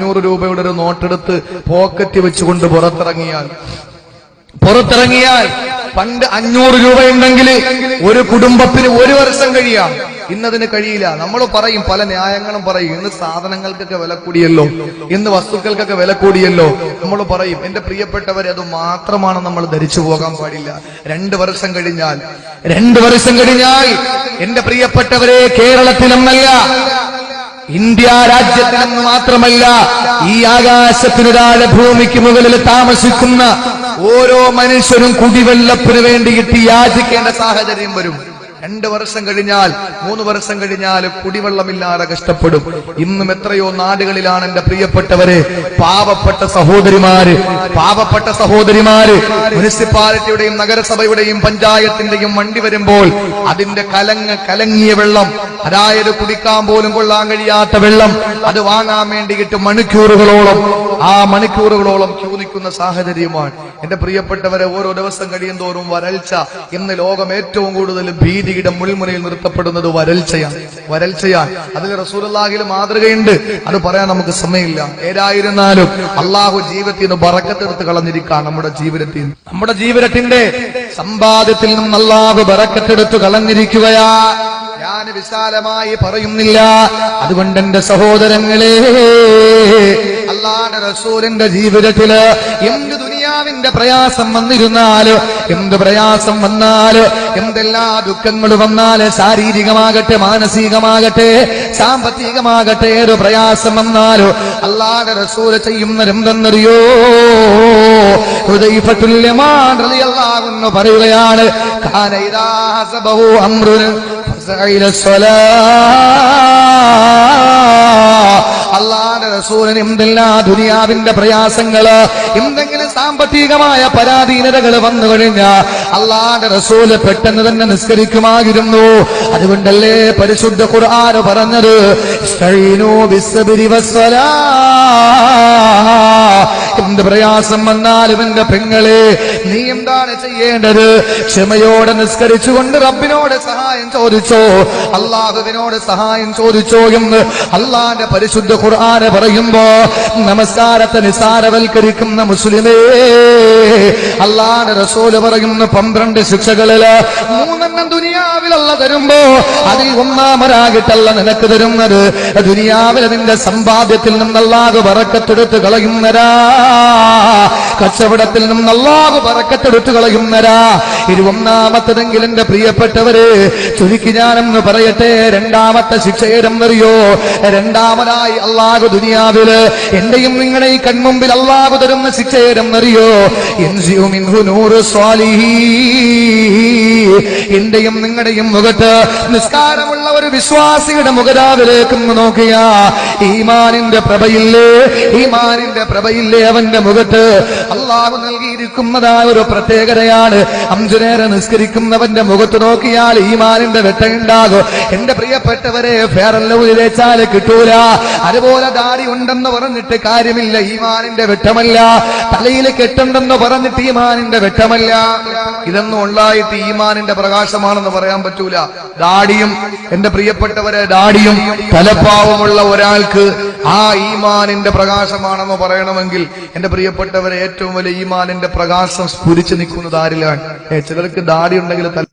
500 രൂപയുടെ ഒരു നോട്ടെടുത്ത് പോക്കറ്റ് വെച്ചുകൊണ്ട് പുറത്തിറങ്ങിയാൽ പണ്ട് 500 രൂപയുണ്ടെങ്കിൽ ഒരു കുടുംബത്തിന് 1 വർഷം കഴിയാം. ഇന്നതിന് കഴിയില്ല. നമ്മൾ പറയും, പല ന്യായങ്ങളും പറയും. ഇന്ന് സാധനങ്ങൾക്കൊക്കെ വില കൂടിയല്ലോ, ഇന്ന് വസ്തുക്കൾക്കൊക്കെ വില കൂടിയല്ലോ. നമ്മൾ പറയും, എന്റെ പ്രിയപ്പെട്ടവരെ, അത് മാത്രമാണ് നമ്മൾ ധരിച്ചു പോകാൻ പാടില്ല. 2 വർഷം കഴിഞ്ഞാൽ എന്റെ പ്രിയപ്പെട്ടവരെ, കേരളത്തിലെന്നല്ല, ഇന്ത്യ രാജ്യത്തിലെന്ന് മാത്രമല്ല, ഈ ആകാശത്തിനൊരാളെ ഭൂമിക്ക് മുകളിൽ താമസിക്കുന്ന ഓരോ മനുഷ്യരും കുടിവെള്ളത്തിന് വേണ്ടിയിട്ട് യാചിക്കേണ്ട സാഹചര്യം വരും. 2 വർഷം കഴിഞ്ഞാൽ 3 വർഷം കഴിഞ്ഞാൽ കുടിവെള്ളമില്ലാതെ കഷ്ടപ്പെടും. ഇന്നും എത്രയോ നാടുകളിലാണ് എന്റെ പ്രിയപ്പെട്ടവരെ പാവപ്പെട്ട സഹോദരിമാര് മുനിസിപ്പാലിറ്റിയുടെയും നഗരസഭയുടെയും പഞ്ചായത്തിന്റെയും വണ്ടി വരുമ്പോൾ അതിന്റെ കലങ്ങിയ വെള്ളം, അതായത് കുടിക്കാൻ പോലും കൊള്ളാൻ കഴിയാത്ത വെള്ളം, അത് വാങ്ങാൻ വേണ്ടിയിട്ട് മണിക്കൂറുകളോളം ക്യൂ നിൽക്കുന്ന സാഹചര്യമാണ്. എന്റെ പ്രിയപ്പെട്ടവരെ, ഓരോ ദിവസം കഴിയും തോറും വരൾച്ച. ഇന്ന് ലോകം ഏറ്റവും കൂടുതൽ ഭീതിയുടെ മുൾമുനയിൽ നിർത്തപ്പെടുന്നത് വരൾച്ചയാണ്. അതിൽ റസൂലുള്ളാഹിയിൽ മാതൃകയുണ്ട്. അത് പറയാൻ നമുക്ക് സമയമില്ല. ഏതായിരുന്നാലും അള്ളാഹു ജീവിതത്തിൽ നിന്ന് ബറക്കത്തെടുത്ത് കളഞ്ഞിരിക്കുകയാണ്. നമ്മുടെ ജീവിതത്തിന്റെ സമ്പാദ്യത്തിൽ നിന്ന് അള്ളാഹു ബറക്കത്തെടുത്ത് കളഞ്ഞിരിക്കുകയാ. ഞാൻ വിശാലമായി പറയുന്നില്ല. അതുകൊണ്ട് എന്റെ സഹോദരങ്ങളെ, അല്ലാഹുവിന്റെ റസൂലിന്റെ ജീവിതത്തില് എന്ത് ദുനിയാവിന്റെ പ്രയാസം വന്നിരുന്നാല്, എന്ത് പ്രയാസം വന്നാല്, എന്തെല്ലാ ദുഃഖങ്ങൾ വന്നാല്, ശാരീരികമാകട്ടെ, മാനസികമാകട്ടെ, സാമ്പത്തികമാകട്ടെ, ഏത് പ്രയാസം വന്നാലോ അല്ലാഹുവിന്റെ റസൂൽ ചെയ്യുന്നതെന്തെന്നറിയോ? ഹുദൈഫത്തുൽ യമാൻ റളിയല്ലാഹു അൻഹു പറയുകയാണ്, കാന ഇദാ ഹസബഹു അംറുൻ ഫസഇല അല്ലാഹുവിന്റെ റസൂലിന് എന്തെല്ലാം ദുനിയാവിന്റെ പ്രയാസങ്ങള്, എന്തെങ്കിലും സാമ്പത്തികമായ പരാധീനതകൾ വന്നു കഴിഞ്ഞാൽ അല്ലാഹുവിന്റെ റസൂല് പെട്ടെന്ന് തന്നെ നിസ്കരിക്കുമായിരുന്നു. അതുകൊണ്ടല്ലേ പരിശുദ്ധ ഖുർആൻ പറഞ്ഞത്, ഇസ്തഈനൂ ബിസ്സബ്രി വസ്സലാഹ്. എന്ത് പ്രയാസം വന്നാലും എന്റെ പെങ്ങളെ, നീ എന്താണ് ചെയ്യേണ്ടത്? ക്ഷമയോടെ നിസ്കരിച്ചുകൊണ്ട് റബ്ബിനോട് സഹായം ചോദിച്ചോ, അല്ലാഹുവിനോട് സഹായം ചോദിച്ചോ എന്ന് അല്ലാഹുവിന്റെ പരിശുദ്ധ ഖുർആൻ പറയുമ്പോ, നമസ്കാരത്തെ നിസാരവൽക്കരിക്കുന്ന മുസ്ലിമേ, അല്ലാഹുവിന്റെ റസൂൽ പറയുന്ന 12 ശിക്ഷകളില് 3 ദുനിയാവിലുള്ള തരുമ്പോ അതിൽ 1-ാമതായിട്ടല്ല നിനക്ക് തരുന്നത്. ദുനിയാവിലെ നിന്റെ സമ്പാദ്യത്തിൽ നിന്ന് അല്ലാഹു ബറക്കത്തെടുത്ത് കളയുന്നരാ, കച്ചവടത്തിൽ നിന്ന് അല്ലാഹു ബറക്കത്തെടുത്ത് കളയുന്നരാ. 1-ാമത്തതെങ്കിൽ എന്റെ പ്രിയപ്പെട്ടവരെ, ചുരുക്കി ഞാനെന്ന് പറയട്ടെ, 2-ാമത്തെ ശിക്ഷ ഏതെന്നറിയോ? 2-ാമതായി അല്ലാഹു ദുനിയാവില് എന്റെയും നിങ്ങളുടെ ഈ കൺമുമ്പിൽ അല്ലാഹു തരുന്ന ശിക്ഷ ഏതെന്നറിയോ? യൻസിഉ മിൻഹു നൂറു സ്വാലിഹീൻ. എന്റെയും നിങ്ങളുടെയും മുഖത്ത്, നിസ്കാരമുള്ള ഒരു വിശ്വാസിയുടെ മുഖരാവിലേക്ക് നോക്കിയാ ഈമാനിന്റെ പ്രഭയില്ലേ അവന്റെ മുഖത്ത് അല്ലാഹു നൽകിയിരിക്കുന്നതായ ഒരു പ്രത്യേകതയാണ്. 5 നേരം നിസ്കരിക്കുന്നവന്റെ മുഖത്ത് നോക്കിയാൽ ഈമാനിന്റെ വെട്ടയുണ്ടാകും. എന്റെ പ്രിയപ്പെട്ടവരെ, ഫെയർ ആൻഡ് ലവ്ലി തേച്ചാൽ കിട്ടൂല. അതുപോലെ ദാടി ഉണ്ടെന്ന് പറഞ്ഞിട്ട് കാര്യമില്ല, ഈമാനിന്റെ വെട്ടമല്ല. തലയിൽ കെട്ടുണ്ടെന്ന് പറഞ്ഞിട്ട് ഈമാനിന്റെ വെട്ടമല്ല. ഇതൊന്നും ഉണ്ടായിട്ട് ഈമാനിന്റെ പ്രകാശമാണെന്ന് പറയാൻ പറ്റൂല. ദാടിയും എന്റെ പ്രിയപ്പെട്ടവരെ, ദാടിയും തലപ്പാവുമുള്ള ഒരാൾക്ക് ആ ഈമാനിന്റെ പ്രകാശമാണെന്ന് പറയണമെങ്കിൽ എന്റെ പ്രിയപ്പെട്ടവരെ, ഏറ്റവും വലിയ ഈമാനിന്റെ പ്രകാശം സ്ഫുരിച്ചു നിൽക്കുന്നത് ആരിലാണ്? ചിലർക്ക് ദാടി ഉണ്ടെങ്കിൽ